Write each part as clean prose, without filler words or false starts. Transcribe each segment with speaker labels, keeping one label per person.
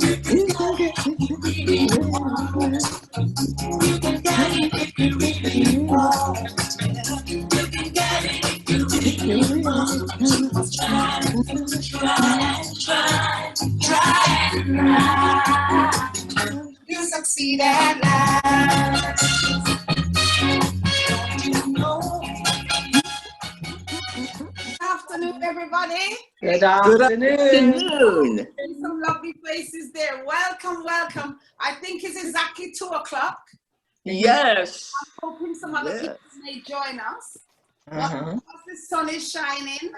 Speaker 1: You can get it if you really want.
Speaker 2: You can get it if you really want. You can get it if you
Speaker 1: If
Speaker 2: really
Speaker 1: you really
Speaker 2: want.
Speaker 1: can.
Speaker 2: Try, try, you succeed at last. You know. Good afternoon, everybody.
Speaker 3: Good
Speaker 1: Good
Speaker 3: afternoon.
Speaker 1: afternoon.
Speaker 2: Some lovely faces there. Welcome, welcome. I think it's exactly 2 o'clock.
Speaker 1: Yes.
Speaker 2: I'm hoping some other
Speaker 1: Yeah.
Speaker 2: people may join us.
Speaker 3: Uh-huh.
Speaker 2: Because the sun is shining.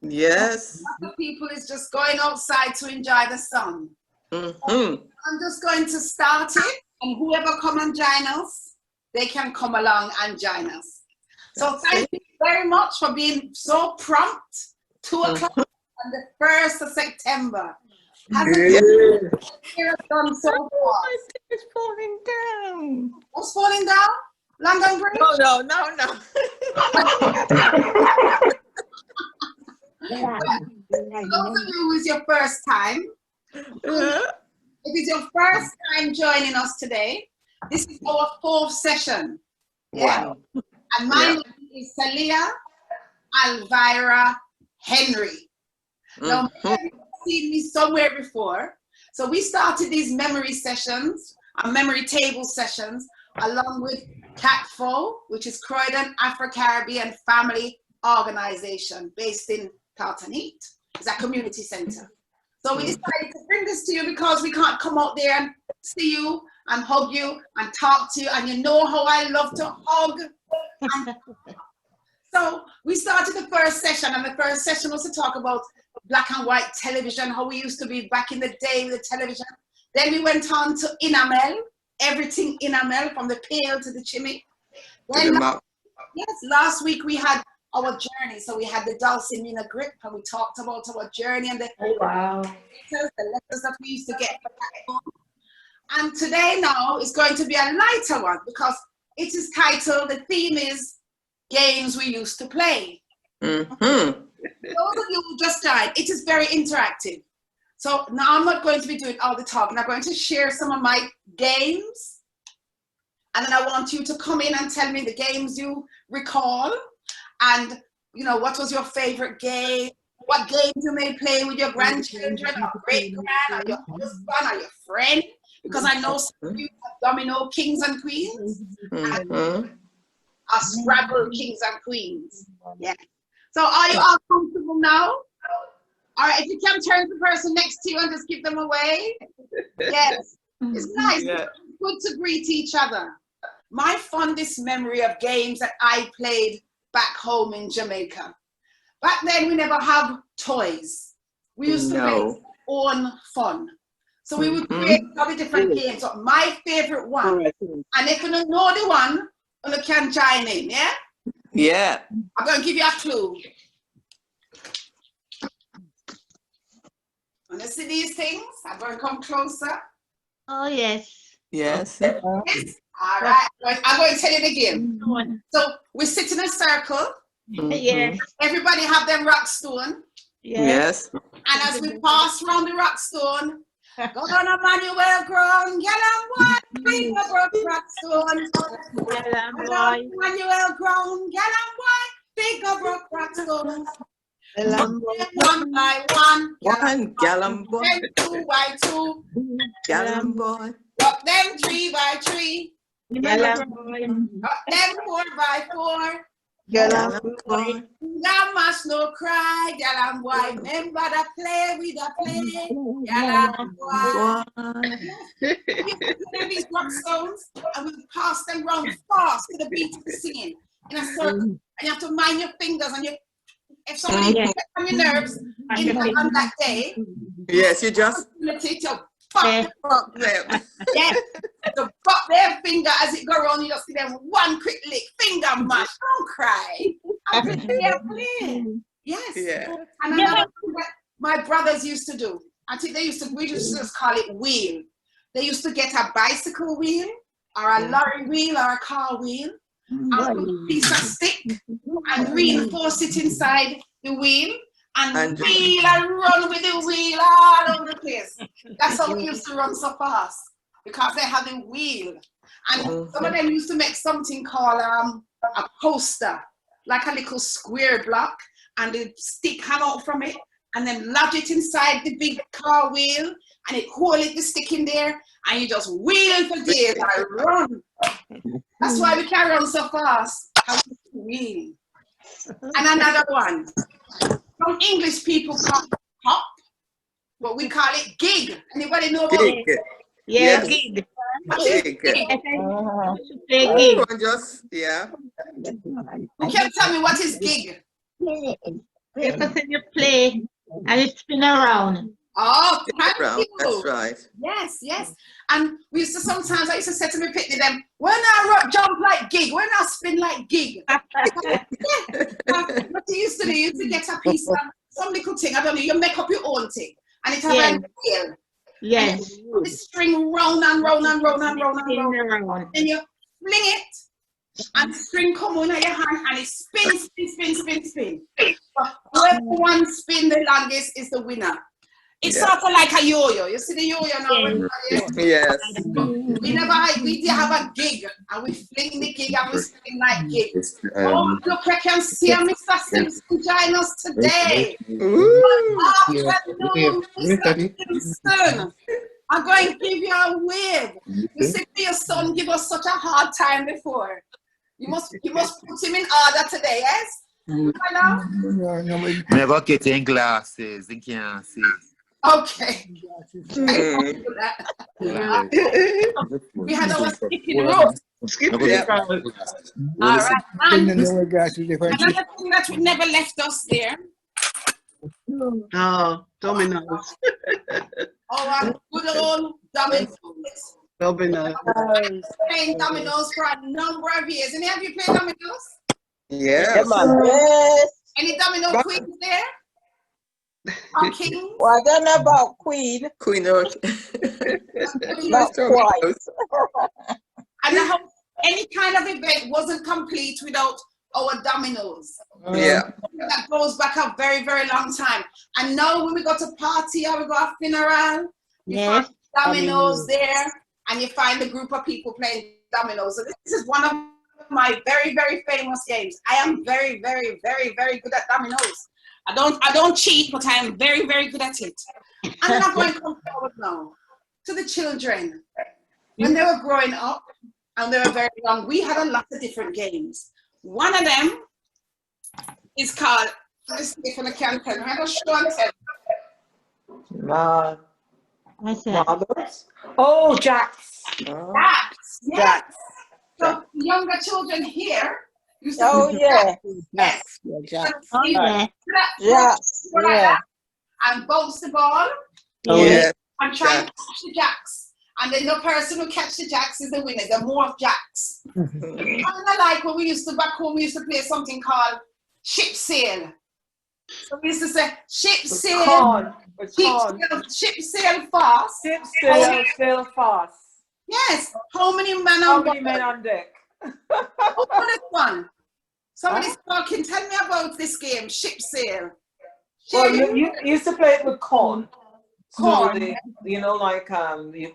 Speaker 1: Yes.
Speaker 2: Lots of people is just going outside to enjoy the sun.
Speaker 1: Mm-hmm.
Speaker 2: I'm just going to start it, and whoever come and join us, they can come along and join us. So thank you very much for being so prompt. 2 o'clock on the 1st of September. Hasn't
Speaker 3: Good.
Speaker 2: it done so far?
Speaker 1: It's falling down.
Speaker 2: What's falling down? London Bridge?
Speaker 1: No.
Speaker 2: Those of you who is your first time, if it's your first time joining us today, this is our 4th session.
Speaker 1: Wow.
Speaker 2: And my name is Salia Alvira Henry. Now, maybe you've seen me somewhere before. So we started these memory sessions, memory table sessions, along with CATFO, which is Croydon Afro-Caribbean Family Organization based in Tartanite. It's a community center. So we decided to bring this to you because we can't come out there and see you and hug you and talk to you. And you know how I love to hug. So we started the first session, and the first session was to talk about black and white television, how we used to be back in the day with the television. Then we went on to enamel, everything enamel, from the pail to the chimney. Then last week we had our journey. So we had the Dulcinea grip, and we talked about our journey and the letters that we used to get from that home. And today now is going to be a lighter one because it is titled, the theme is games we used to play. Those of you who just died, it is very interactive. So now I'm not going to be doing all the talking. I'm going to share some of my games. And then I want you to come in and tell me the games you recall. And, you know, what was your favorite game? What games you may play with your grandchildren or great-grand or your husband or your friend? Because I know some of you have domino kings and queens. Scrabble kings and queens. Yeah. So are you all comfortable now? All right, if you can turn to the person next to you and just give them away. Yes. It's nice. Yeah. It's good to greet each other. My fondest memory of games that I played back home in Jamaica. Back then we never have toys. We used to make our own fun. So we would create all the different games. So my favorite one, and if you don't know the one, you can join in, yeah?
Speaker 1: Yeah.
Speaker 2: I'm going to give you a clue. Want to see these things? I'm going to come closer.
Speaker 4: Oh, yes.
Speaker 1: Yes.
Speaker 2: Yes? All right. I'm going to tell you the game. So we sit in a circle.
Speaker 4: Yes.
Speaker 2: Everybody have them rock stone.
Speaker 1: Yes.
Speaker 2: And as we pass around the rock stone, go on a Manuel ground, get on one, big rock stone. Manuel ground, get on one, big rock stone. One by one,
Speaker 1: gallon boy.
Speaker 2: Then 2 by 2,
Speaker 1: Gallon boy.
Speaker 2: up them 3 by 3, up them 4 by 4.
Speaker 1: Gallon boy.
Speaker 2: Now must no cry, gallon boy. Remember the play, we the play, gallon boy. We these rock stones and we pass them round fast to the beat of the singing in a circle. And you have to mind your fingers and if somebody gets on your nerves on that day,
Speaker 1: yes, you just
Speaker 2: fuck them. Yes, to pop their finger as it go around, you just give them one quick lick, finger mash, don't cry. I'm playing. Yes. Yeah. And another thing that my brothers used to do, I think we used to just call it wheel. They used to get a bicycle wheel or a lorry wheel or a car wheel and put a piece of stick and reinforce it inside the wheel and wheel and run with the wheel all over the place. That's how we used to run so fast, because they had the wheel. And some of them used to make something called a poster, like a little square block, and the stick hang out from it, and then lodge it inside the big car wheel, and it hold the stick in there, and you just wheel for days and run. That's why we can run so fast. How we wheel. And another one. Some English people call it hop, but we call it gig. Anybody know about it?
Speaker 1: Gig.
Speaker 4: Yeah,
Speaker 1: Yes.
Speaker 4: gig.
Speaker 2: What is
Speaker 1: Gig.
Speaker 2: gig?
Speaker 4: Play gig.
Speaker 1: Go on, just, yeah.
Speaker 2: Who can tell me what is gig?
Speaker 4: Because when you play and it spin around.
Speaker 2: Oh, thank
Speaker 1: Round,
Speaker 2: you.
Speaker 1: that's right.
Speaker 2: Yes, yes. And we used to sometimes, I used to say to me picnic them, when I jump like gig, when I spin like gig. What you used to do, you used to get a piece of some little thing, I don't know, you make up your own thing. And it have
Speaker 4: Yeah.
Speaker 2: a wheel.
Speaker 4: Yes.
Speaker 2: The string round and round and round and round and
Speaker 4: Spin
Speaker 2: round.
Speaker 4: around.
Speaker 2: Then you fling it, and the string come on your hand, and it spins, spin, spin, spin, spin. So whoever one spin the longest is the winner. It's
Speaker 1: Yeah.
Speaker 2: sort of like a yo-yo. You see the yo-yo now?
Speaker 1: Yes.
Speaker 2: We have a gig, and we fling the gig, and we spin like gig.
Speaker 1: It's,
Speaker 2: Oh, look, I can see Mr. Simpson join us today.
Speaker 1: ooh.
Speaker 2: Afternoon, Mr. Simpson. I'm going to give you a wave. You see, your son give us such a hard time before. You must put him in order today, yes? Hello?
Speaker 3: Never getting glasses, you can't see.
Speaker 2: Okay.
Speaker 1: Mm.
Speaker 2: We had our skipping rope.
Speaker 1: Yeah.
Speaker 2: All right. And
Speaker 5: Another
Speaker 2: thing that we never left us there,
Speaker 6: Oh, dominoes.
Speaker 2: our good old dominoes.
Speaker 6: Dominoes.
Speaker 2: Playing dominoes for a number of years. Any of you play dominoes?
Speaker 1: Yes.
Speaker 7: Yes.
Speaker 2: Any domino queens there? Or kings?
Speaker 7: Well, I don't know about Queen.
Speaker 1: Queen of
Speaker 7: Not quite.
Speaker 2: And I hope any kind of event wasn't complete without our dominoes.
Speaker 1: Yeah.
Speaker 2: That goes back a very, very long time. And now when we go to party or we go to funeral, you
Speaker 4: Yes.
Speaker 2: find dominoes there, and you find a group of people playing dominoes. So this is one of my very, very famous games. I am very, very, very, very good at dominoes. I don't cheat, but I am very, very good at it. And I'm going to come forward now to the children. When they were growing up and they were very young, we had a lot of different games. One of them is called, let's see if I can tell you. I'm going to show and tell.
Speaker 4: What's that?
Speaker 8: Marbles. Oh, jacks.
Speaker 2: Jacks, yes.
Speaker 8: Jacks.
Speaker 2: So younger children here used to
Speaker 7: Oh,
Speaker 2: do
Speaker 7: yeah.
Speaker 2: Yes.
Speaker 4: Oh, yeah.
Speaker 7: Yeah. Yeah.
Speaker 2: And bounce the ball
Speaker 1: Oh, yeah.
Speaker 2: and try and catch the jacks. And then the person who catch the jacks is the winner. The more jacks. And I like when we used to, back home, we used to play something called ship sail. So we used to say, ship sail,
Speaker 8: Corn. With corn.
Speaker 2: ship sail fast.
Speaker 8: Ship sail, sail fast.
Speaker 2: Yes. How many men
Speaker 8: How
Speaker 2: on
Speaker 8: many
Speaker 2: board?
Speaker 8: men on deck?
Speaker 2: Oh, this one. Somebody's talking. Tell me about this game, ship sail.
Speaker 8: Well, you used to play it with corn.
Speaker 2: Corn.
Speaker 8: So you know, like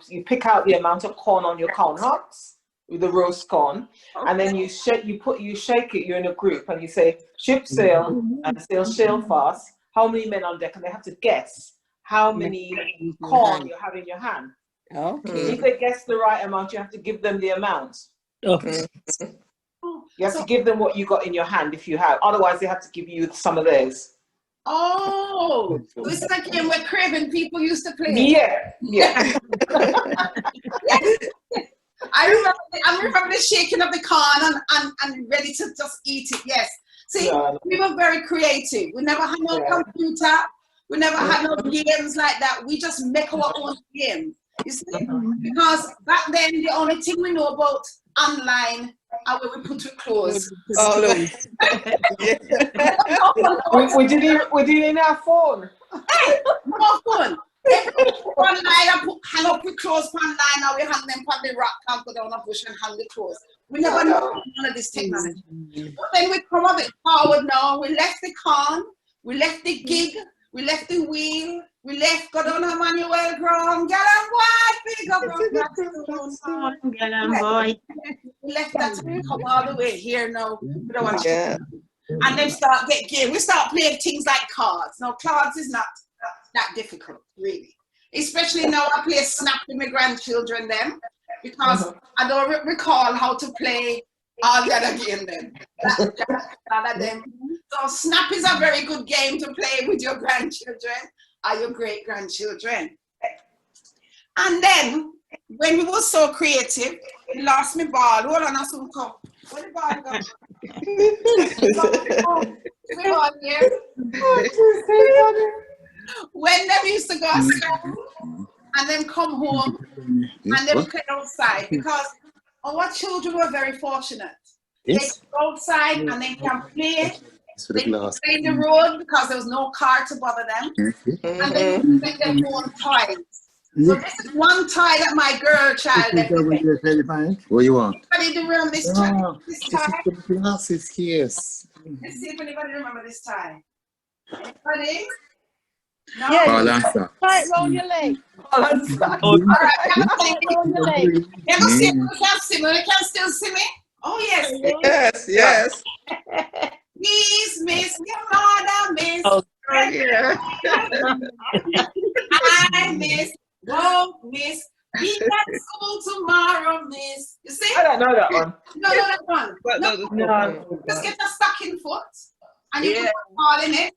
Speaker 8: you pick out the amount of corn on your corn husks with the roast corn, and then you shake it. You're in a group, and you say ship sail and sail fast. How many men on deck? And they have to guess how many corn you have in your hand.
Speaker 5: Okay.
Speaker 8: If they guess the right amount, you have to give them the amount.
Speaker 5: Okay.
Speaker 8: You have to give them what you got in your hand if you have. Otherwise, they have to give you some of theirs.
Speaker 2: Oh, this is a game where Craven people used to play.
Speaker 8: Yeah, yeah.
Speaker 2: I remember the shaking of the corn and ready to just eat it. Yes. See,
Speaker 8: Yeah.
Speaker 2: we were very creative. We never had no
Speaker 8: Yeah.
Speaker 2: computer. We never had no games like that. We just make our own game. You see, because back then the only thing we know about online are where we put our clothes.
Speaker 1: Oh, no.
Speaker 8: we didn't have phone.
Speaker 2: No phone. Online and hang up with clothes online, and we hang them on the rock, can't go down a bush and hang the clothes. We never know none of this technology. But then we come a bit forward now. We left the corn, We left the gig, we left the wheel, we left go down Emmanuel Ground, girl and boy, big up on Blackstone.
Speaker 4: Girl and boy.
Speaker 2: We left that to come all the way here now. We don't want to.
Speaker 1: Yeah.
Speaker 2: And then start get game. We start playing things like cards. Now cards is not that difficult, really. Especially now I play Snap with my grandchildren them because I don't recall how to play all the other game then. So Snap is a very good game to play with your grandchildren or your great grandchildren. And then when we were so creative, we lost my ball. Hold on, I soon come. Where the ball go? My ball here. When them used to go to school and then come home and then play outside because our children were very fortunate.
Speaker 3: Yes.
Speaker 2: They go outside and they can play.
Speaker 3: For
Speaker 2: They
Speaker 3: the
Speaker 2: can
Speaker 3: glass.
Speaker 2: play in the road because there was no car to bother them. And they can make their own toys. So this is one toy that my girl child had.
Speaker 3: What you want?
Speaker 2: Anybody do remember this
Speaker 3: Oh,
Speaker 2: toy? This
Speaker 3: this
Speaker 2: toy?
Speaker 3: is the glasses, yes.
Speaker 2: Let's see if anybody remember this toy. Anybody? No?
Speaker 7: Yeah.
Speaker 3: Balancer.
Speaker 7: Right round your leg.
Speaker 2: All right,
Speaker 7: Right round your leg.
Speaker 2: never see me, can't see me, you can still see me? Oh yes.
Speaker 1: Yes, yes.
Speaker 2: Please, miss, your mother, miss.
Speaker 6: Oh, yeah.
Speaker 2: I miss, won't miss. Be at school tomorrow, miss. You see?
Speaker 8: I don't know that one.
Speaker 2: No, that one.
Speaker 6: But
Speaker 2: No,
Speaker 8: No.
Speaker 2: just get a stocking foot and you
Speaker 6: Yeah.
Speaker 2: put a ball in it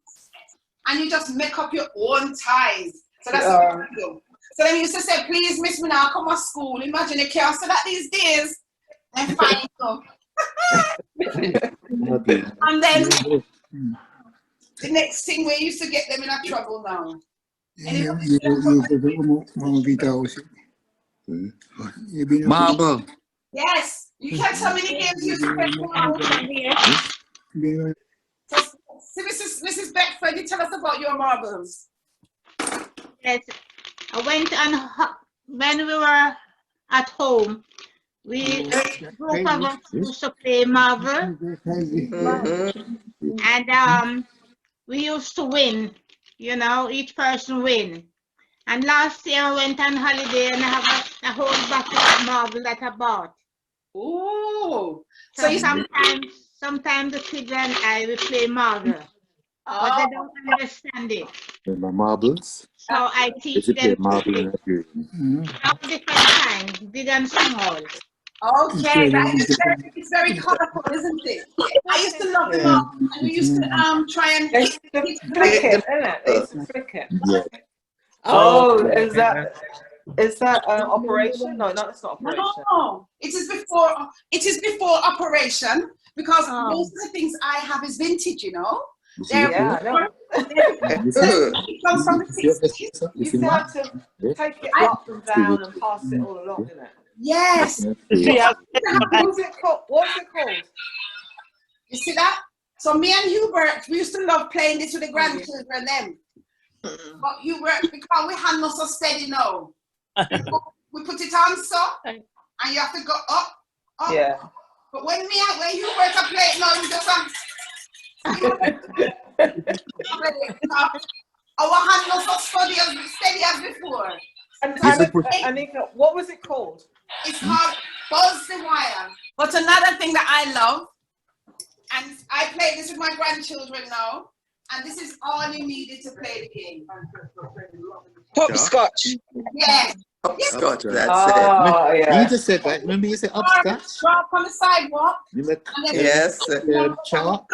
Speaker 2: and you just make up your own ties. So that's what you do. So then you used to say, please, miss me now, come to school. Imagine you can't say that these days. And fine, so. And then the next thing we used to get them in a trouble now.
Speaker 3: Marble.
Speaker 2: Yes, you can't tell me the games you used to play. So, Mrs. Beckford, you tell us about your marbles.
Speaker 4: Yes, I went on when we were at home. We group of us used to play marble, and we used to win. You know, each person win. And last year I went on holiday and I have a whole bottle of marble that I bought.
Speaker 2: Ooh.
Speaker 4: So
Speaker 2: you
Speaker 4: sometimes the kids and I will play marble, but they don't understand it.
Speaker 3: My marbles.
Speaker 4: So I teach
Speaker 3: Is it
Speaker 4: them
Speaker 3: marble in a dream?
Speaker 4: of different kinds, big and small.
Speaker 2: Okay, it's very colorful, isn't it? I used to love them all. And we used to try and
Speaker 8: It's the flick it, isn't it? It's the flick it.
Speaker 3: Yeah.
Speaker 8: Oh, is that operation? No, it's not operation.
Speaker 2: No, it is before operation because most of the things I have is vintage, you know.
Speaker 8: Yeah, I know.
Speaker 2: It comes from the 60s.
Speaker 8: You still have to take it up and down and pass it all along, isn't it?
Speaker 2: Yes.
Speaker 8: What's it called?
Speaker 2: You see that? So me and Hubert, we used to love playing this with the grandchildren then. But Hubert, because we had not so steady now. We put it on so, and you have to go up.
Speaker 8: Yeah.
Speaker 2: But when Hubert are playing now, you just our hand was so steady as before.
Speaker 8: And Anika, what was it called?
Speaker 2: It's called Buzz the Wire. But another thing that I love, and I play this with my grandchildren now, and this is all you needed to play the game.
Speaker 7: Hopscotch.
Speaker 2: Yes.
Speaker 1: Scotch, that's
Speaker 8: Oh, yeah.
Speaker 3: You just said that. Remember you said upstairs?
Speaker 2: Drop on the sidewalk.
Speaker 3: Remember
Speaker 2: And then
Speaker 1: it. Yes.
Speaker 3: chalk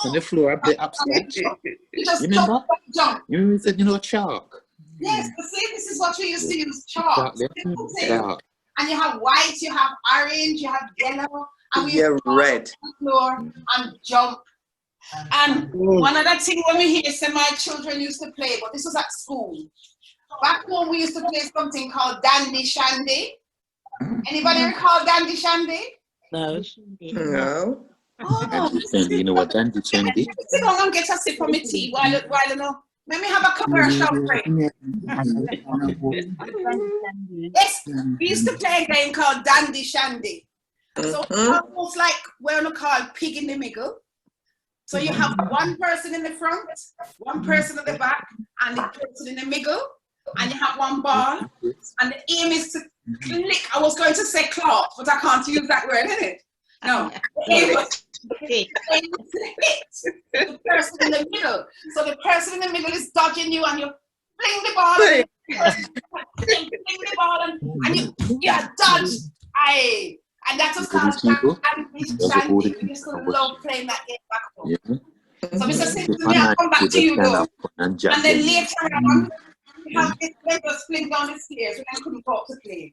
Speaker 3: on the floor and play upstairs?
Speaker 2: you just
Speaker 3: Remember?
Speaker 2: jump.
Speaker 3: You remember you said, chalk?
Speaker 2: Yes, but see, this is what we used to use, chalk.
Speaker 3: Chalk, yeah. Chalk.
Speaker 2: And you have white, you have orange, you have yellow, and we
Speaker 1: Yeah,
Speaker 2: used to
Speaker 1: red.
Speaker 2: on the floor and jump. And one other thing when we hear say my children used to play, but this was at school. Back home we used to play something called Dandy Shandy. Anybody recall Dandy Shandy?
Speaker 6: No.
Speaker 1: No.
Speaker 2: Oh,
Speaker 3: Dandy, you know what Dandy Shandy?
Speaker 2: sit down and get a sip of my tea while you know. Let me have a commercial break. Yes, we used to play a game called Dandy Shandy. So almost like we're gonna call Pig in the Middle. So you have one person in the front, one person at the back, and the person in the middle, and you have one ball, and the aim is to click. I was going to say cloth, but I can't use that word, innit? No, the aim is to hit the person in the middle. So the person in the middle is dodging you, and you fling the ball, fling the ball, and you dodge. Aye. And that was called Shanty. We used to love playing that game back home.
Speaker 3: Yeah.
Speaker 2: So Mr. Simpson, I'll come back to you though. And then later on, we have this paper split down the stairs when I couldn't go up to play.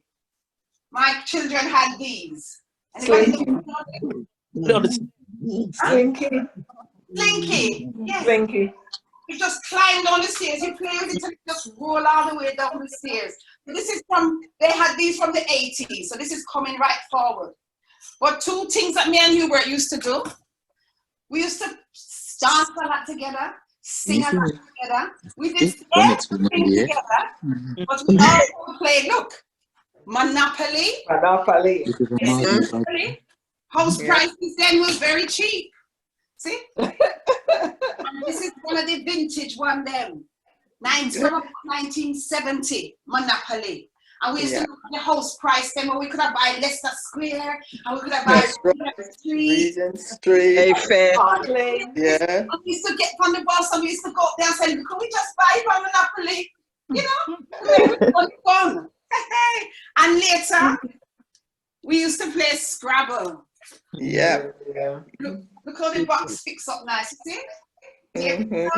Speaker 2: My children had these. Anybody know what
Speaker 8: Slinky.
Speaker 2: Slinky. Yes.
Speaker 8: Slinky.
Speaker 2: You just climb down the stairs, you play with it and just roll all the way down the stairs. This is they had these from the 80s, so this is coming right forward. But two things that me and Hubert used to do, we used to dance a lot together, sing a lot together. We did everything together, but we also played, look, Monopoly. House prices then was very cheap. See? And this is one of the vintage one them. 1970 Monopoly. And we used to look at the house price then, where we could have buy Leicester Square, and we could have buy
Speaker 1: Regent Street.
Speaker 8: Parkley.
Speaker 1: Yeah.
Speaker 2: And we used to get on the bus and we used to go up there and say, could we just buy from Monopoly? You know? Fun. And later, we used to play Scrabble.
Speaker 1: Yeah.
Speaker 2: Look how the box fixed up nice, you see?
Speaker 1: Mhm.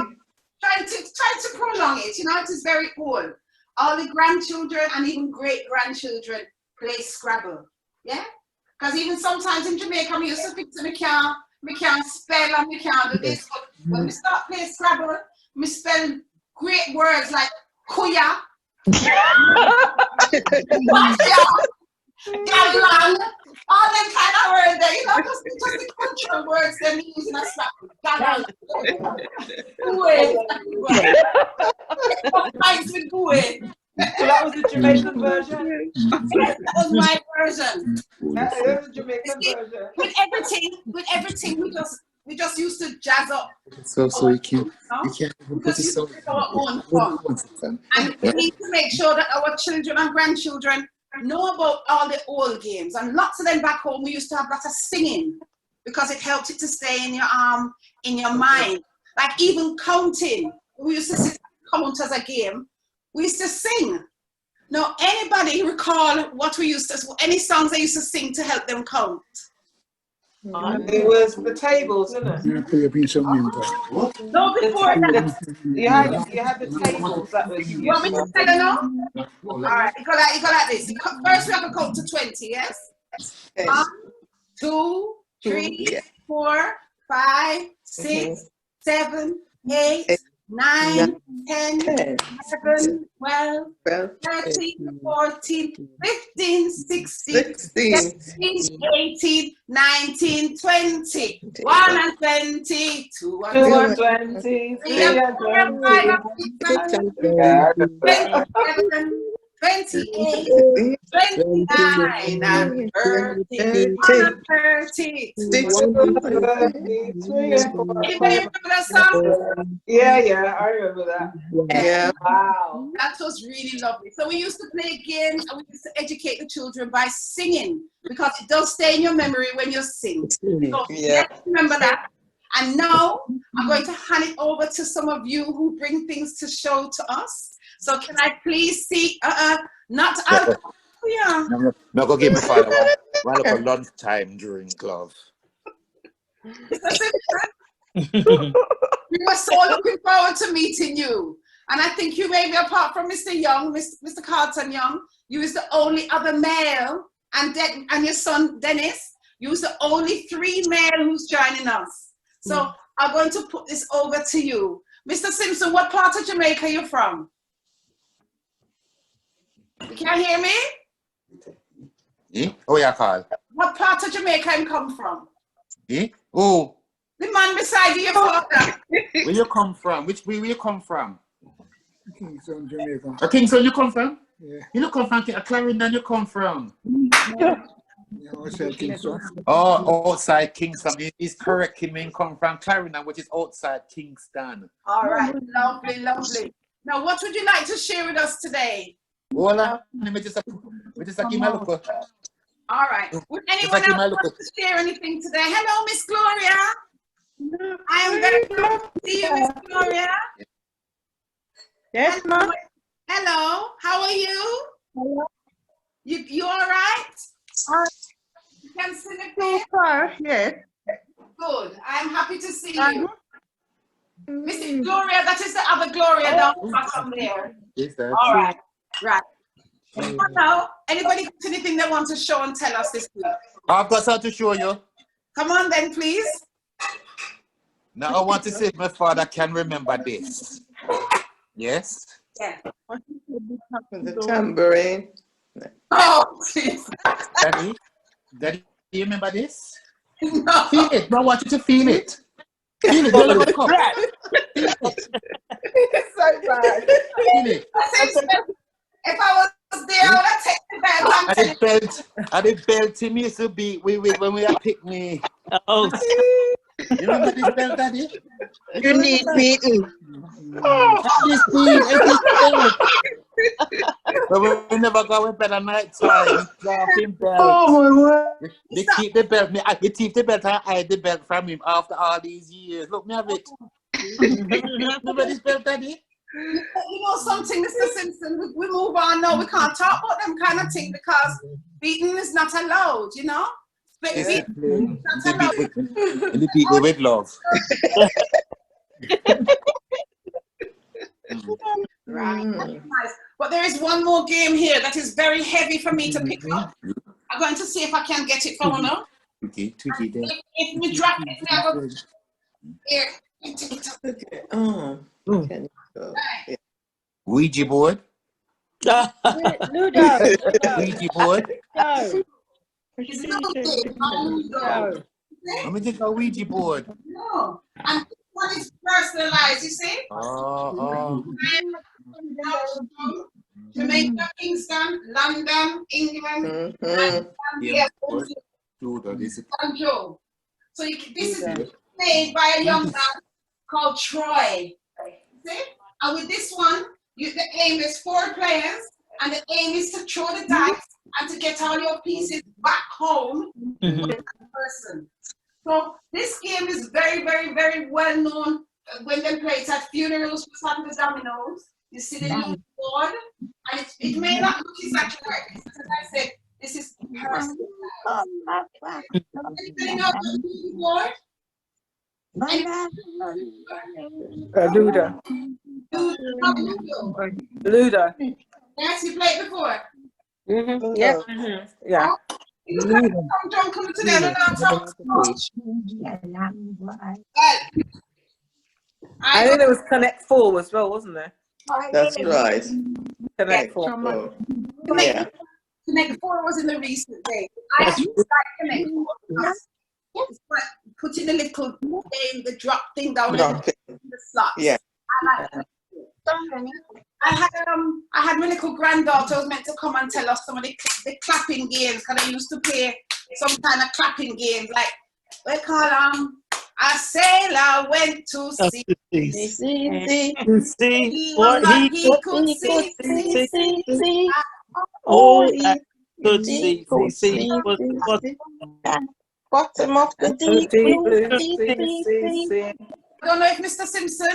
Speaker 2: Trying to prolong it, you know, it is very old. All the grandchildren and even great-grandchildren play Scrabble, yeah? Because even sometimes in Jamaica, we used to think we can't spell and we can't do this, but when we start playing Scrabble, we spell great words like kuya, galang, all them kind of words there, you know, just the cultural words they're using as Scrabble. Galang. With gooey.
Speaker 8: So that was the Jamaican version?
Speaker 2: Yes, that was my version.
Speaker 8: That was the Jamaican version.
Speaker 2: With everything, we just used to jazz up.
Speaker 3: So you can
Speaker 2: We just used to make our own fun. And we need to make sure that our children and grandchildren know about all the old games. And lots of them back home, we used to have lots of singing because it helped it to stay in your mind. Like even counting. We used to sit and count as a game. We used to sing. Now, anybody recall what we used to, any songs they used to sing to help them count?
Speaker 8: It was the tables, isn't it?
Speaker 2: No, before that.
Speaker 8: You had the tables that was
Speaker 2: You want me to tell you now? All right, you go like this. First, we have to count to 20, yes? 1, 2, 3, 4, 5, 6, 7, 8, 9, 10, 11, 12, 13, 14, 15, 16, 17, 18, 19, 20, 1 and 20, 2 and 20, 3 and 5 and 27, 28, 29 and 30, 30. Anybody remember that song?
Speaker 8: Yeah, I remember that.
Speaker 1: Yeah.
Speaker 8: Wow.
Speaker 2: That was really lovely. So we used to play games and we used to educate the children by singing because it does stay in your memory when you sing. So let's remember that. And now I'm going to hand it over to some of you who bring things to show to us. So can I please see, not out. Yeah.
Speaker 3: I'm going to give my father one of a lunchtime during club.
Speaker 2: We were so looking forward to meeting you. And I think you maybe, apart from Mr. Young, Mr. Carlton Young, you is the only other male, and your son Dennis, you is the only 3 male who's joining us. So I'm going to put this over to you. Mr. Simpson, what part of Jamaica are you from? You can't hear me?
Speaker 3: Eh? Oh, yeah, Carl.
Speaker 2: What part of Jamaica you come from?
Speaker 3: Eh? Oh.
Speaker 2: The man beside you, your father.
Speaker 3: Where you come from? Which way you come from?
Speaker 5: Kingston, Jamaica.
Speaker 3: Kingston you come from?
Speaker 5: Yeah.
Speaker 3: You don't come from Clarendon, you come from?
Speaker 5: Yeah, outside Kingston.
Speaker 3: Oh, outside Kingston. He's correct. He may come from Clarendon, which is outside Kingston.
Speaker 2: All right, lovely, lovely. Now, what would you like to share with us today?
Speaker 3: Hold on. Let me just give my look.
Speaker 2: All right. Would anyone
Speaker 3: like
Speaker 2: else
Speaker 3: my
Speaker 2: want
Speaker 3: look.
Speaker 2: to share anything today? Hello, Miss Gloria. I am very glad to see you, Miss Gloria.
Speaker 7: Yes, ma'am.
Speaker 2: Hello, how are you?
Speaker 7: Hello.
Speaker 2: You all right? You can see me
Speaker 7: So
Speaker 2: clear?
Speaker 7: far, yes.
Speaker 2: Good. I'm happy to see you. Mrs. Gloria, that is the other Gloria down the bottom there.
Speaker 3: Yes, sir.
Speaker 2: All right, right. Hello. Anybody got anything they want to show and tell us this week?
Speaker 3: I've got something to show you.
Speaker 2: Come on then, please.
Speaker 3: Now I want to see if my father can remember this. Yes?
Speaker 2: Yeah.
Speaker 1: The tambourine.
Speaker 2: Oh, jeez.
Speaker 3: Daddy, do you remember this?
Speaker 2: No.
Speaker 3: Feel it. I want you to feel it. Feel it. Don't let it come.
Speaker 1: It's so bad.
Speaker 3: Feel it.
Speaker 2: If I was there, I would have taken the belt.
Speaker 3: And the belt him used to be when we are picnic.
Speaker 6: Oh,
Speaker 3: You remember this belt, Daddy?
Speaker 6: you need beaten.
Speaker 3: But we never go with bed at night time. Belt.
Speaker 1: Oh my word.
Speaker 3: They keep the belt. They keep the belt and hide the belt from him after all these years. Look, me have it. Remember this belt, Daddy?
Speaker 2: You know something, Mr. Simpson, we move on now. We can't talk about them kind of thing because beating is not allowed, you know? But beating is not allowed.
Speaker 3: And the people with love.
Speaker 2: Right. That's nice. But there is one more game here that is very heavy for me to pick up. I'm going to see if I can get it for now. If we drop it, we have a... Here, take it up.
Speaker 1: Okay. Oh. Can you go? Yeah.
Speaker 3: Ouija board.
Speaker 7: Ludo.
Speaker 3: Ouija board.
Speaker 7: No.
Speaker 2: It's not a game. No.
Speaker 3: Let me take a Ouija board.
Speaker 2: No. And this one is personalized, you see?
Speaker 3: Oh.
Speaker 2: Jamaica, Kingston, London, England,
Speaker 1: Mhm.
Speaker 3: Yeah,
Speaker 2: and Joe. So this is made by a young man called Troy. See? And with this one, the aim is 4 players, and the aim is to throw the dice and to get all your pieces back home with that person. So this game is very, very, very well known when they play it at funerals for the dominoes. You see the little board, and it may not look exactly like this. As I said, this is personal. Anybody know the little board?
Speaker 6: Luda. Luda.
Speaker 2: Yes, you played before.
Speaker 7: Yes.
Speaker 6: Yeah.
Speaker 2: You don't come to them and not talk.
Speaker 8: I think there was Connect 4 as well, wasn't there?
Speaker 1: That's right.
Speaker 8: Connect 4.
Speaker 1: Oh. Yeah.
Speaker 2: Connect 4 was in the recent days. I used to like Connect 4 because it's like putting a little game, the drop thing down
Speaker 1: Drop it.
Speaker 2: in the slots.
Speaker 1: Yeah.
Speaker 2: I like that. I had my little granddaughter was meant to come and tell us some of the clapping games because I used to play some kind of clapping games like we call a sailor went to sea.
Speaker 9: See what he
Speaker 2: could see.
Speaker 9: Oh, he could see what
Speaker 7: Bottom of the deep blue sea.
Speaker 2: I don't know if Mr. Simpson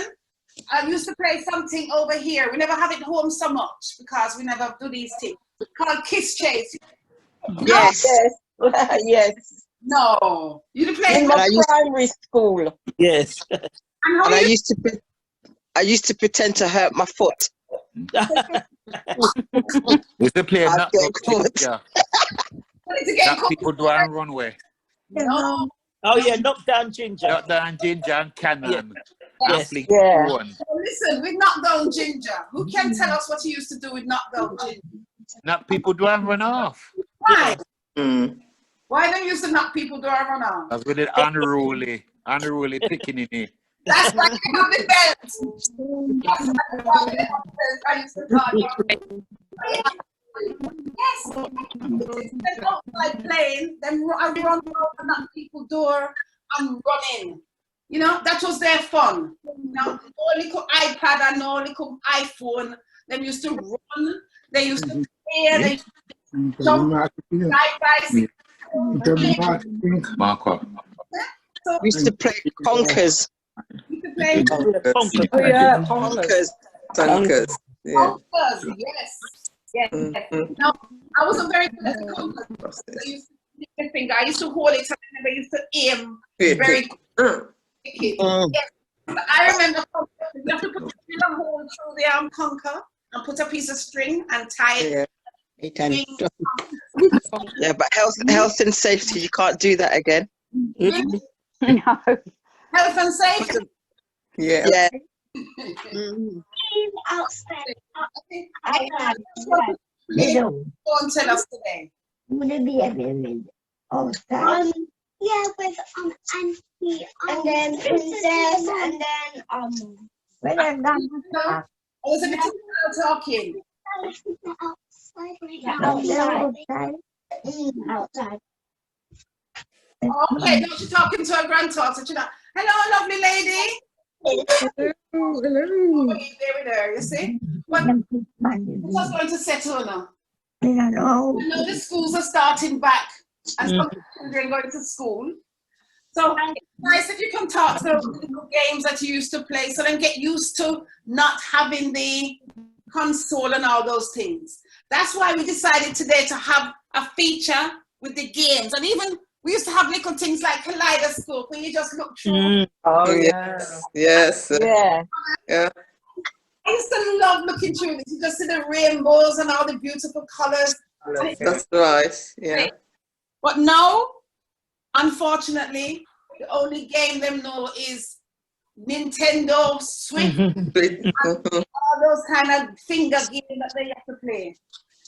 Speaker 2: used to play something over here. We never have it home so much because we never do these things. Called Kiss Chase.
Speaker 7: Yes. Yes.
Speaker 2: No. You didn't play
Speaker 7: In
Speaker 2: it?
Speaker 7: my primary school.
Speaker 9: yes.
Speaker 2: And how
Speaker 7: And I
Speaker 2: you
Speaker 7: used to pretend to hurt my foot.
Speaker 3: It's a player,
Speaker 7: I'll
Speaker 3: not
Speaker 7: get caught.
Speaker 3: ginger.
Speaker 2: wanted to get
Speaker 3: Not
Speaker 2: caught?
Speaker 3: people do and runway.
Speaker 2: No.
Speaker 9: Oh yeah, knock down Ginger.
Speaker 3: Not down ginger and cannon.
Speaker 9: Yes.
Speaker 3: Flick
Speaker 7: Yeah.
Speaker 3: one.
Speaker 2: So listen, with knockdown ginger. Who can tell us what he used to do with knockdown ginger?
Speaker 3: Not people do and run off.
Speaker 2: Why?
Speaker 1: Mm.
Speaker 2: Why they used to knock people door run on?
Speaker 3: That's with it unruly picking in it.
Speaker 2: That's why I have the belt. That's why I used to call you. Yes. They don't like playing. Then I run around at people's door and run in. You know, that was their fun. You know, no little iPad and no little iPhone. They used to run. They used to play. They used to jump, ride bicycle.
Speaker 3: Marco.
Speaker 2: So
Speaker 7: We used to play conkers.
Speaker 2: we used to play
Speaker 6: Oh, yeah.
Speaker 7: Conkers.
Speaker 1: Tankers. Yeah.
Speaker 2: conkers. Yes. Yes. Now, I wasn't very good at the conkers.
Speaker 1: Process.
Speaker 2: I used to stick my finger. I used to hold it and I used to aim
Speaker 1: Yeah.
Speaker 2: very
Speaker 1: Mm.
Speaker 2: quickly.
Speaker 7: Mm.
Speaker 2: Yes. But I remember you have to put a hole through the conker and put a piece of string and tie it.
Speaker 1: Yeah.
Speaker 7: Yeah, but health and safety, you can't do that again.
Speaker 2: Health and safety.
Speaker 1: Yeah.
Speaker 7: Yeah.
Speaker 2: Go and tell us today.
Speaker 10: Yeah, with Auntie, and then Princess, and then
Speaker 2: I was a bit talking. Okay, now she's talking to her granddaughter. She know, hello, lovely lady.
Speaker 6: Hello.
Speaker 2: There we there, you see? But what's going to settle now? I know the schools are starting back and some children going to school. So it's nice if you can talk to those little games that you used to play so then get used to not having the console and all those things. That's why we decided today to have a feature with the games. And even we used to have little things like kaleidoscope where you just look through.
Speaker 6: Oh, yeah.
Speaker 1: Yes.
Speaker 7: Yeah.
Speaker 1: Yeah.
Speaker 2: I used to love looking through this. You just see the rainbows and all the beautiful colors.
Speaker 1: That's right. Yeah.
Speaker 2: But now, unfortunately, the only game them know is Nintendo Switch, all those kind of finger games that they have to play.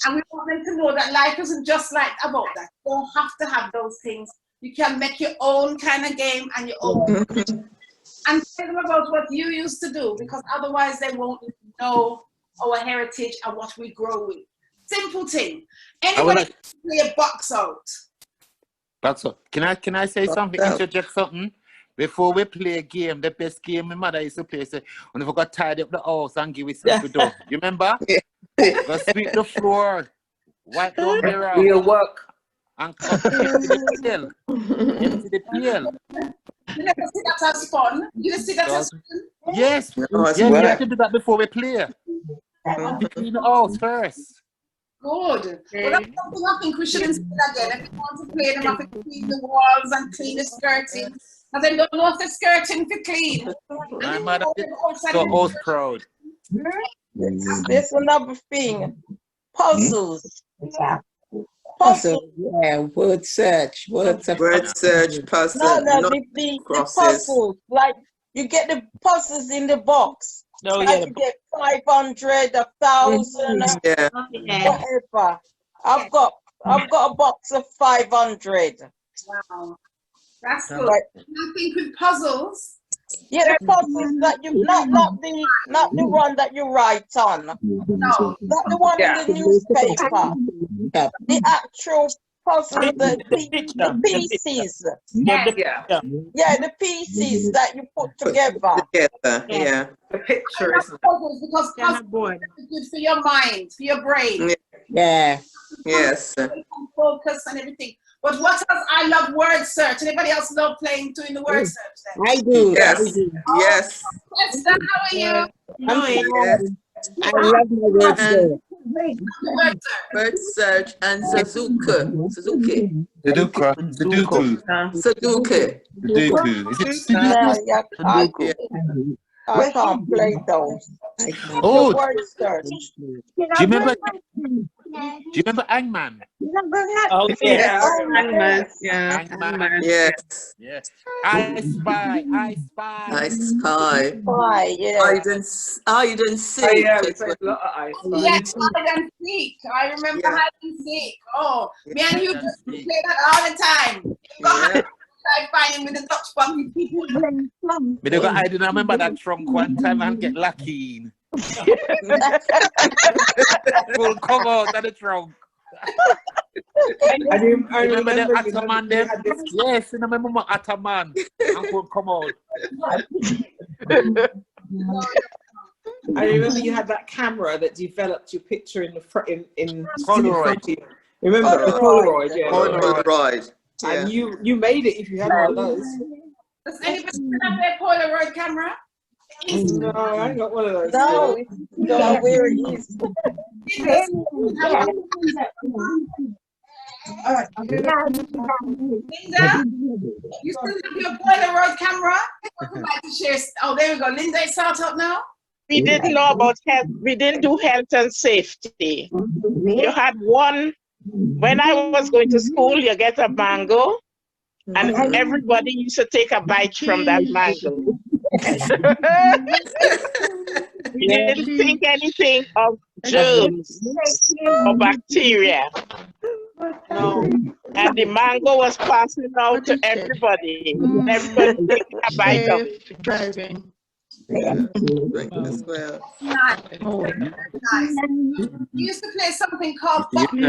Speaker 2: And we want them to know that life isn't just like about that. You don't have to have those things. You can make your own kind of game and your own. And tell them about what you used to do, because otherwise they won't know our heritage and what we grow with. Simple thing. Anybody can play a box out.
Speaker 3: That's all. Can I say something? Interject something? Before we play a game, the best game my mother used to play, say, when we got tied up the house and give it something to do. You remember? Go sweep the floor, wipe down the rock.
Speaker 6: Real work.
Speaker 3: And come into the pail. Into the pail.
Speaker 2: You never see that as fun. You just see that as fun.
Speaker 3: Yes.
Speaker 1: it's
Speaker 3: Yeah, we
Speaker 1: work.
Speaker 3: have to do that before we play. We clean the house first.
Speaker 2: Good. Well, that's something I think we shouldn't say again. If you want to play them, have to clean the walls and clean the skirting. And they don't know if the skirting to clean.
Speaker 3: My mother is so most proud.
Speaker 7: There's another thing. Puzzles.
Speaker 6: Puzzle. Yeah, word search. Word search.
Speaker 1: Word search, puzzle.
Speaker 7: No, the puzzles. Like, you get the puzzles in the box.
Speaker 9: No,
Speaker 7: Like
Speaker 9: yeah.
Speaker 7: you get 500, 1,000,
Speaker 1: Yeah.
Speaker 7: whatever. I've got a box of 500.
Speaker 2: Wow. That's good.
Speaker 7: Right.
Speaker 2: And I think with puzzles,
Speaker 7: Yeah, the puzzles that you not the one that you write on.
Speaker 2: no.
Speaker 7: Not the one in the newspaper. The actual puzzle, the pieces.
Speaker 8: Yeah.
Speaker 7: Yeah, the pieces that you put together.
Speaker 1: Together. Yeah.
Speaker 8: The
Speaker 2: I
Speaker 8: pictures.
Speaker 2: love puzzles because puzzles are good for your mind, for your brain.
Speaker 6: Yeah.
Speaker 1: Yes.
Speaker 2: You can focus and everything. But what else? I love word search. Anybody else love doing the word search then?
Speaker 6: I do.
Speaker 1: Yes.
Speaker 6: I do.
Speaker 1: Yes.
Speaker 2: Esther, how are you?
Speaker 1: Yes.
Speaker 6: I love my word search.
Speaker 2: Word search.
Speaker 1: Word search and Suzuki.
Speaker 3: Sudoku.
Speaker 1: Sudoku.
Speaker 3: Sudoku. Is it
Speaker 7: Yeah,
Speaker 3: Sudoku?
Speaker 7: yeah, I can't play those.
Speaker 3: Oh,
Speaker 7: The word search.
Speaker 3: do you remember Angman?
Speaker 9: Oh, yeah.
Speaker 3: Angman.
Speaker 1: Yes.
Speaker 3: Yes. I spy.
Speaker 1: I spy.
Speaker 7: Why? Yeah.
Speaker 1: Hide and
Speaker 8: Oh,
Speaker 1: seek.
Speaker 8: yeah, we played a lot of ice.
Speaker 2: Yes, hide and seek. I remember
Speaker 1: Yeah.
Speaker 2: hide and seek. Oh, me and you
Speaker 3: Hide and
Speaker 2: just
Speaker 3: seek.
Speaker 2: play that all the time. You go hide
Speaker 1: Yeah.
Speaker 2: and find him with the touch button.
Speaker 3: I didn't remember that trunk one time and get lucky. Full come out of the trunk.
Speaker 8: I
Speaker 3: Remember the
Speaker 8: remember
Speaker 3: Ataman
Speaker 8: you
Speaker 3: them?
Speaker 8: had this.
Speaker 3: Yes, and I remember Ataman. Uncle, come out.
Speaker 8: I remember you had that camera that developed your picture in the front in
Speaker 3: Polaroid.
Speaker 8: front of you. Remember the
Speaker 7: Polaroid.
Speaker 8: Polaroid? Yeah.
Speaker 3: Polaroid.
Speaker 1: Polaroid. Yeah.
Speaker 8: And you made it if you had one of those.
Speaker 2: Does anybody have their Polaroid camera?
Speaker 8: No, I ain't got one of those.
Speaker 7: No,
Speaker 8: still.
Speaker 7: don't know where it is.
Speaker 2: Linda, you still have your Polaroid camera? I would like to share. Oh, there we go. Linda, it's out now.
Speaker 9: We didn't know about health. We didn't do health and safety. You had one, when I was going to school, you get a mango, and everybody used to take a bite from that mango. We didn't think anything of germs or bacteria. No. And the mango was passing out to everybody. Everybody taking a bite of it.
Speaker 1: Driving. As well.
Speaker 2: Nice. Nice. We used to play something called eating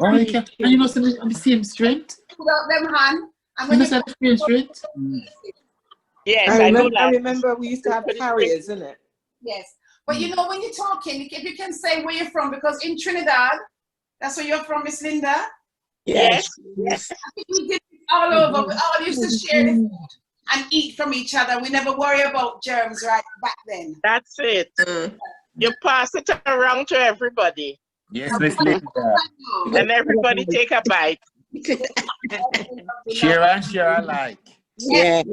Speaker 3: Oh, you can. And you know something on the same strength?
Speaker 2: without them hand. And
Speaker 3: You
Speaker 2: when
Speaker 3: know
Speaker 2: you
Speaker 3: something on the same strength?
Speaker 9: Yes,
Speaker 8: I
Speaker 9: I know
Speaker 8: remember, I
Speaker 9: that.
Speaker 8: remember we used to have carriers, isn't it?
Speaker 2: yes, but you know when you're talking, if you can say where you're from, because in Trinidad, that's where you're from, Miss Linda.
Speaker 9: Yes.
Speaker 2: I think we did it all over. We all used to share the food and eat from each other. We never worry about germs right back then.
Speaker 9: That's it. You pass it around to everybody,
Speaker 3: Yes, Miss Linda.
Speaker 9: and everybody take a bite.
Speaker 3: Share and share alike.
Speaker 6: Yeah.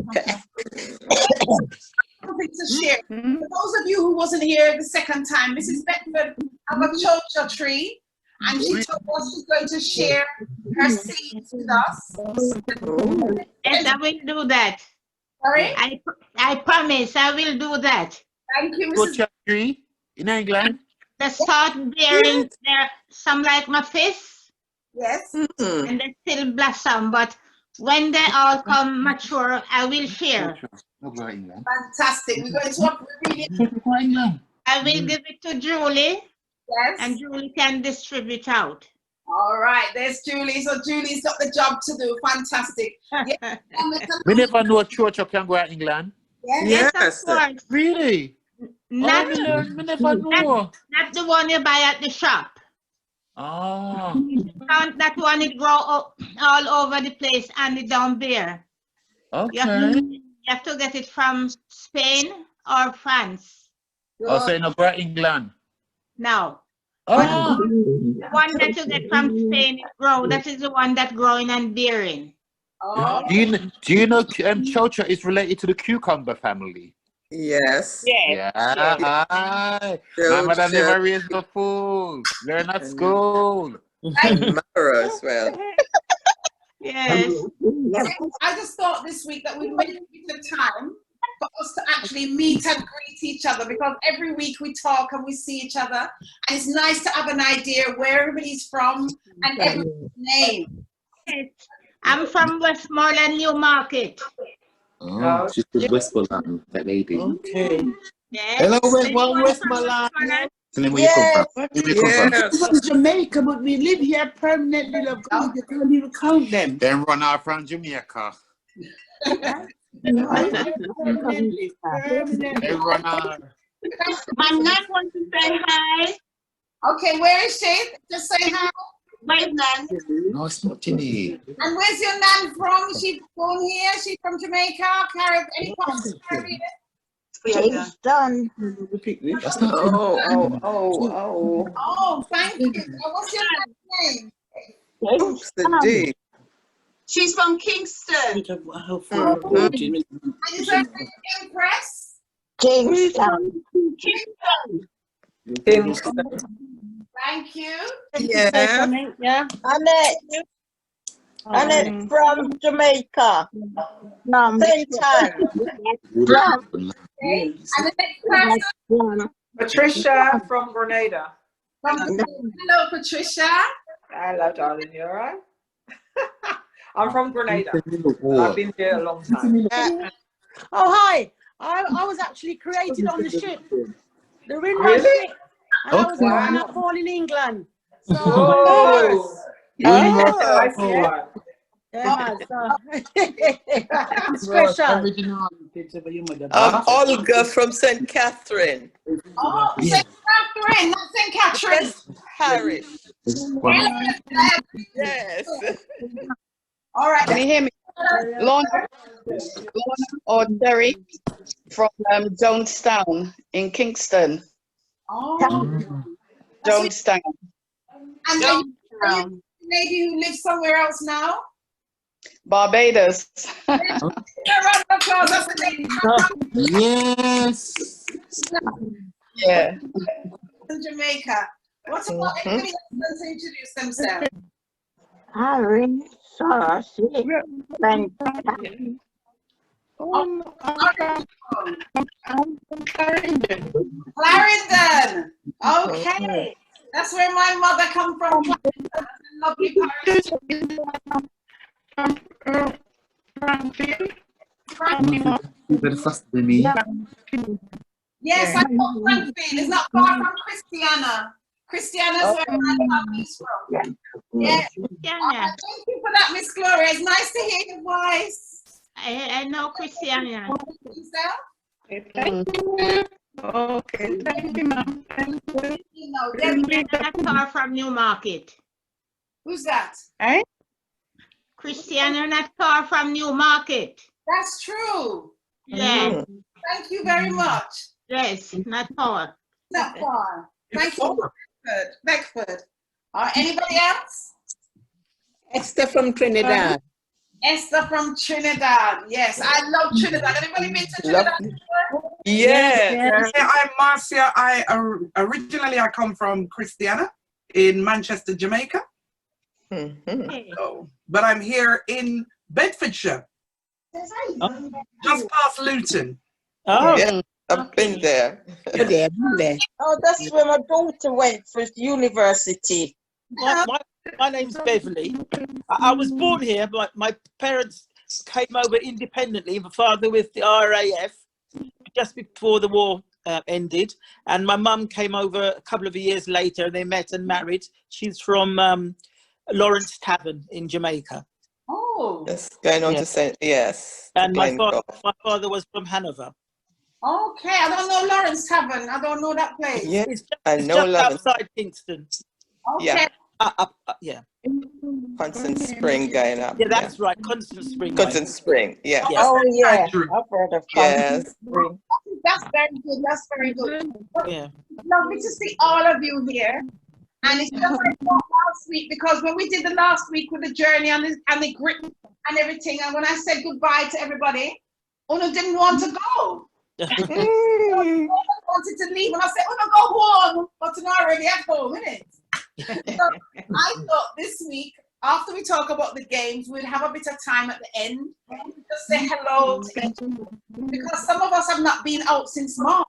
Speaker 2: Something to share. For those of you who wasn't here the second time, Mrs. Beckford have a chocha tree, and she told us she's going to share her seeds with us.
Speaker 4: Yes, I will do that.
Speaker 2: Sorry?
Speaker 4: I promise I will do that.
Speaker 2: Thank you,
Speaker 3: Go
Speaker 2: Mrs.
Speaker 3: to tree in England.
Speaker 4: They start bearing there, some like my fist,
Speaker 2: Yes.
Speaker 4: and they still blossom, but when they all come mature, I will share.
Speaker 3: No, go to England.
Speaker 2: Fantastic. We're going to talk really.
Speaker 3: Go to England.
Speaker 4: I will give it to Julie,
Speaker 2: Yes.
Speaker 4: and Julie can distribute out.
Speaker 2: All right. There's Julie. So Julie's got the job to do. Fantastic. Yeah.
Speaker 3: We never know church can go to England.
Speaker 2: Yes.
Speaker 1: Yes.
Speaker 4: Of course.
Speaker 3: Really?
Speaker 4: Not,
Speaker 3: We never know.
Speaker 4: not the one you buy at the shop.
Speaker 3: Oh.
Speaker 4: That one it grow all over the place and it don't bear.
Speaker 3: Okay.
Speaker 4: You have to get it from Spain or France.
Speaker 3: Oh, so you know, go to England.
Speaker 4: No.
Speaker 3: Oh.
Speaker 4: The one that you get from Spain it grow. That is the one that growing and bearing.
Speaker 2: Oh.
Speaker 3: Do you know chocha is related to the cucumber family?
Speaker 1: Yes.
Speaker 9: Yes.
Speaker 3: Yeah. Aye. My mother never raised no fool. Learn at school.
Speaker 1: Mara as well.
Speaker 4: Yes.
Speaker 2: I just thought this week that we made the time for us to actually meet and greet each other, because every week we talk and we see each other, and it's nice to have an idea where everybody's from and everybody's name.
Speaker 4: I'm from Westmoreland, Newmarket.
Speaker 3: Oh, she's from Westmoreland, that lady.
Speaker 8: Okay.
Speaker 4: Yes.
Speaker 3: Hello, Westmoreland. And then where you come from? Where you come from?
Speaker 5: We from Jamaica, but we live here permanently. Love God, you can't even count them.
Speaker 3: Then run out from Jamaica.
Speaker 5: Permanently.
Speaker 3: They run out.
Speaker 4: My nan wants to say hi.
Speaker 2: Okay, where is she? Just say hi.
Speaker 4: My nan.
Speaker 3: No, it's not Jenny.
Speaker 2: And where's your nan from? Is she born here? She's from Jamaica, Caribbean, any parts of the Caribbean?
Speaker 7: It's done.
Speaker 3: That's not
Speaker 2: Oh, thank you. What's your nan's name?
Speaker 1: Oops, the D.
Speaker 10: She's from Kingston.
Speaker 2: And is her name Impress?
Speaker 7: Kingston.
Speaker 2: Thank you.
Speaker 1: Yeah.
Speaker 9: Yeah.
Speaker 7: Annette from Jamaica. Same time.
Speaker 2: Okay. And the next person
Speaker 8: Patricia from Grenada.
Speaker 2: hello, Patricia.
Speaker 8: Hello, darling. You all right? I'm from Grenada. I've been there a long time.
Speaker 5: Oh, hi. I was actually created on the ship. The Rinro
Speaker 8: Really?
Speaker 5: ship. And I was born in England. So,
Speaker 8: Oh,
Speaker 5: yeah,
Speaker 8: I see one.
Speaker 5: man, so special.
Speaker 1: Olga from St. Catherine.
Speaker 2: Oh, St. Catherine, not St. Catherine.
Speaker 1: Yes, Parish. Yes.
Speaker 2: All right.
Speaker 11: Can you hear me? Lorna or Derry from Jonestown in Kingston.
Speaker 2: Oh,
Speaker 11: Jonestown.
Speaker 2: and then maybe you live somewhere else now?
Speaker 11: Barbados.
Speaker 2: A round of applause. That's the name.
Speaker 3: Yes.
Speaker 11: Yeah.
Speaker 2: In Jamaica. What's about anybody else wants to introduce themselves? Clarendon. Okay. That's where my mother come from. Clarendon. Lovely parish. Yes, I know Frankfield. It's not far from Christiana. Christiana's where my family's from. Yes. Thank you for that, Miss Gloria. It's nice to hear your voice.
Speaker 4: I know Christiana.
Speaker 2: Thank you.
Speaker 9: Okay, thank you, ma'am.
Speaker 2: You know, Debbie,
Speaker 4: Not far from Newmarket.
Speaker 2: who's that?
Speaker 9: Eh?
Speaker 4: Christiana not far from Newmarket.
Speaker 2: That's true.
Speaker 4: Yes.
Speaker 2: Thank you very much.
Speaker 4: Yes, not far.
Speaker 2: Not far. Thank you. Beckford. Anybody else?
Speaker 6: Esther from Trinidad.
Speaker 2: Esther from Trinidad. Yes, I love Trinidad. Anybody been to Trinidad?
Speaker 1: Yes.
Speaker 12: I'm Marcia. Originally I come from Christiana in Manchester, Jamaica. So, but I'm here in Bedfordshire, just past Luton.
Speaker 9: Oh,
Speaker 1: Yeah, I've been there.
Speaker 7: Oh, that's where my daughter went for university.
Speaker 13: My name's Beverly. I was born here, but my parents came over independently. My father with the RAF just before the war ended, and my mum came over a couple of years later. They met and married. She's from Lawrence Tavern in Jamaica.
Speaker 2: Oh.
Speaker 1: Yes, going on to say yes.
Speaker 13: And my father was from Hanover.
Speaker 2: Okay, I don't know Lawrence Tavern. I don't know that place.
Speaker 1: Yeah,
Speaker 13: It's
Speaker 1: I know
Speaker 13: just
Speaker 1: Lawrence.
Speaker 13: outside Kingston.
Speaker 2: Okay.
Speaker 13: Yeah.
Speaker 1: Constant Spring going up.
Speaker 13: Yeah, that's right. Constant Spring.
Speaker 1: Constant Spring, yeah.
Speaker 13: Yes.
Speaker 7: Oh, yeah. I've heard of
Speaker 1: Yes.
Speaker 7: Spring.
Speaker 2: That's very good. That's very good.
Speaker 13: Yeah.
Speaker 2: Lovely to see all of you here. And it's just like last week, because when we did the last week with the journey and the grip and everything, and when I said goodbye to everybody, Uno didn't want to go. Uno wanted to leave, and I said, Uno, go home, but I'm already at home, innit? So I thought this week, after we talk about the games, we'd have a bit of time at the end to say hello to each other, because some of us have not been out since March.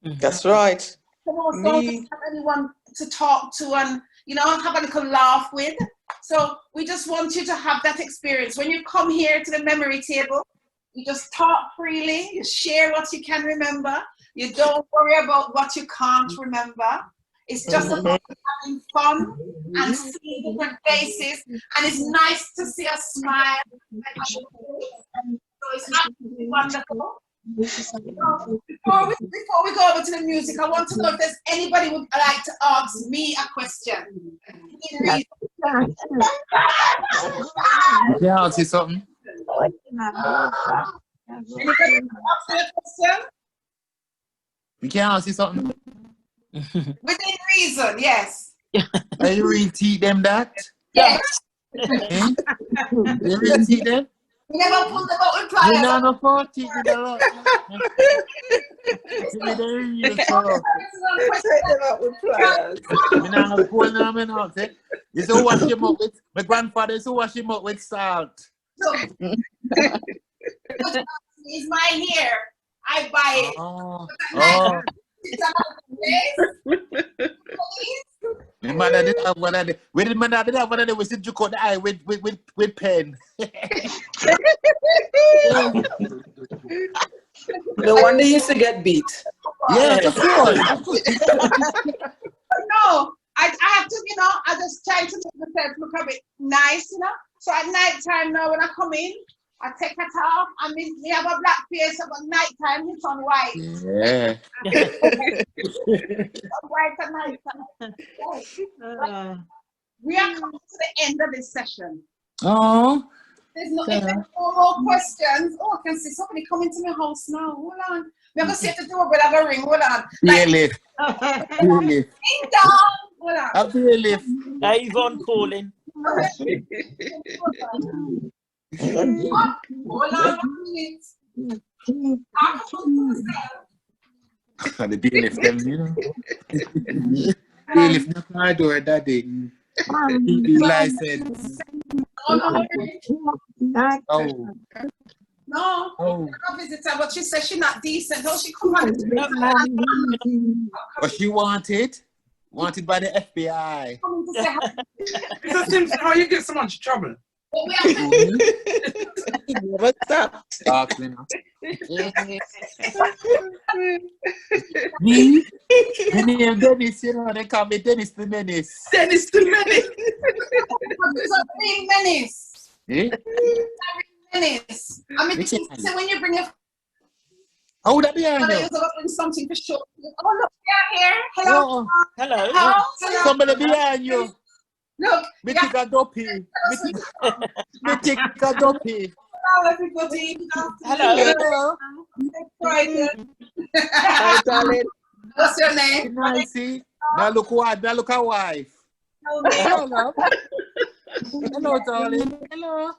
Speaker 1: That's right.
Speaker 2: Some of us don't have anyone to talk to and, have a little laugh with. So we just want you to have that experience. When you come here to the memory table, you just talk freely, you share what you can remember. You don't worry about what you can't remember. It's just about having fun and seeing different faces. And it's nice to see a smile. So it's absolutely wonderful. So before we go over to the music, I want to know if there's anybody who would like to ask me a question.
Speaker 3: Can I ask you something?
Speaker 2: Anybody ask me a question?
Speaker 3: We can ask you something?
Speaker 2: Within reason, yes.
Speaker 3: Are you really teach them that?
Speaker 2: Yes.
Speaker 3: Eh? You really teach them?
Speaker 2: We never pulled them out with pliers.
Speaker 3: You know, no fault, teach them a lot. Teach me the real stuff.
Speaker 1: Take them out with pliers.
Speaker 3: Me nah no pull now, me now say. You used to wash him up with, my grandfather used to wash him up with salt.
Speaker 2: So, it's mine here. I buy it.
Speaker 3: Oh.
Speaker 2: It's
Speaker 3: My mother did have one of the. Where did my dad have one of the? We said you cut the eye with pen.
Speaker 8: No wonder you used to get beat.
Speaker 3: Yeah, of course.
Speaker 2: just trying to make myself look a bit nice, you know. So at night time now, when I come in, I take it off. I mean, we have a black face, but night time it's on white.
Speaker 3: Yeah.
Speaker 2: White at night time. We are coming to the end of this session.
Speaker 3: Oh.
Speaker 2: There's no, if there's no more questions. Oh, I can see somebody coming to my house now. Hold on. We're going to see if the doorbell have a ring. Hold on.
Speaker 3: Really? Really?
Speaker 2: Ding dong. Hold on.
Speaker 3: I'll be a lift.
Speaker 13: Avon calling.
Speaker 2: Hold on a minute.
Speaker 3: The bailiff them, you know. Bailiff knock on my door that day. License.
Speaker 2: Oh. No,
Speaker 3: Oh.
Speaker 2: I visit her, but she said she's not decent. Oh, she come on.
Speaker 3: But she wanted by the FBI.
Speaker 12: Mr. Simpson, how you get so much trouble?
Speaker 6: What's up?
Speaker 3: Me? My name Dennis, you know, they call me Dennis the Menace.
Speaker 12: Dennis the Menace.
Speaker 2: It's a big menace.
Speaker 3: Eh?
Speaker 2: Menace. I mean, so when you bring a
Speaker 3: how that behind you?
Speaker 2: bring something for sure. Oh, look, they're here. Hello.
Speaker 3: Oh.
Speaker 13: Hello.
Speaker 2: Hello.
Speaker 3: Somebody behind you.
Speaker 2: Look.
Speaker 3: Me take a dopey. Me take a dopey.
Speaker 2: Hello, everybody.
Speaker 13: Hello.
Speaker 6: Hi, darling.
Speaker 2: What's your name?
Speaker 3: Nancy. Now look what, now look a wife. Hello. Hello, darling. Hello.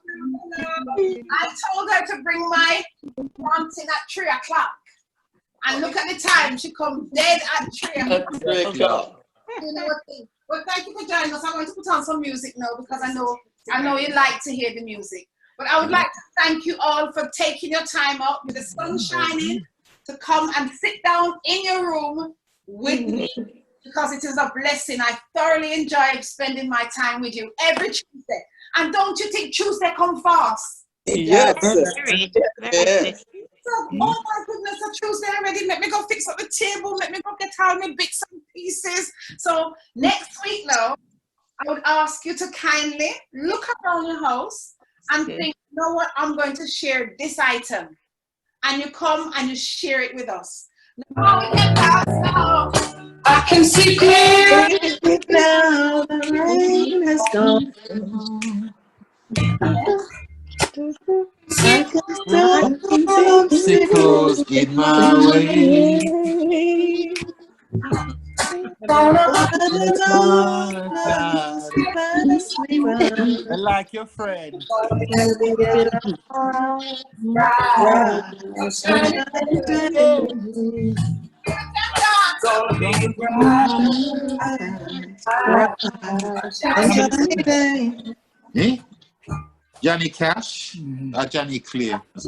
Speaker 2: I told her to bring my dancing at 3 o'clock. And look at the time, she comes dead at 3 o'clock.
Speaker 1: At 3 o'clock.
Speaker 2: You know what? Well, thank you for joining us. I'm going to put on some music now because I know you like to hear the music. But I would like to thank you all for taking your time out with the sun shining to come and sit down in your room with me because it is a blessing. I thoroughly enjoyed spending my time with you every Tuesday. And don't you think Tuesday come fast?
Speaker 1: Yes.
Speaker 2: Yes. Oh my goodness, a Tuesday already. Let me go fix up the table. Let me go get all my bits and pieces. So next week now, I would ask you to kindly look around your house and think, you know what, I'm going to share this item. And you come and you share it with us. Now we get past now. I can see clearly now. The rain has gone.
Speaker 3: Obstacles in my way. I like your friend. Eh? Johnny Cash or Johnny Clear? What's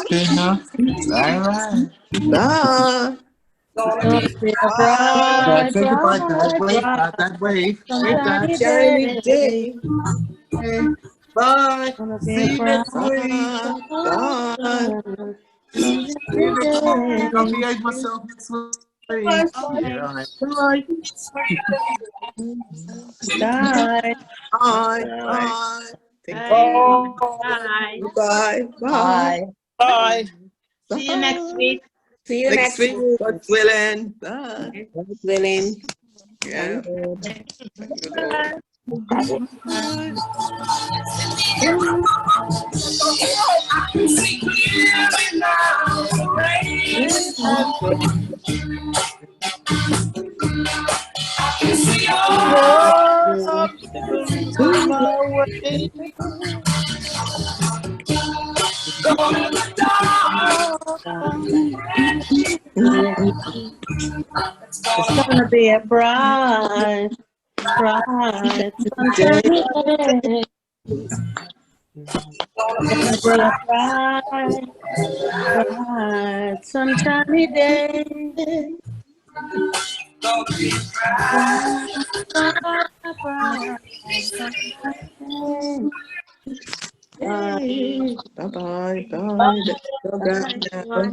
Speaker 3: going on? All right. Think about that wave.
Speaker 1: Shiny day. Bye. See you next week. Bye.
Speaker 3: I'll behave myself next week.
Speaker 1: Bye. Bye. Bye. Bye.
Speaker 13: Bye.
Speaker 4: See you next week.
Speaker 1: See you next week. God's willing. Bye.
Speaker 6: God's willing.
Speaker 1: Yeah.
Speaker 14: It's gonna be a bright, bright day. It's gonna be a bright, bright, sunshiny day.
Speaker 6: Bye. Bye. Bye. Bye.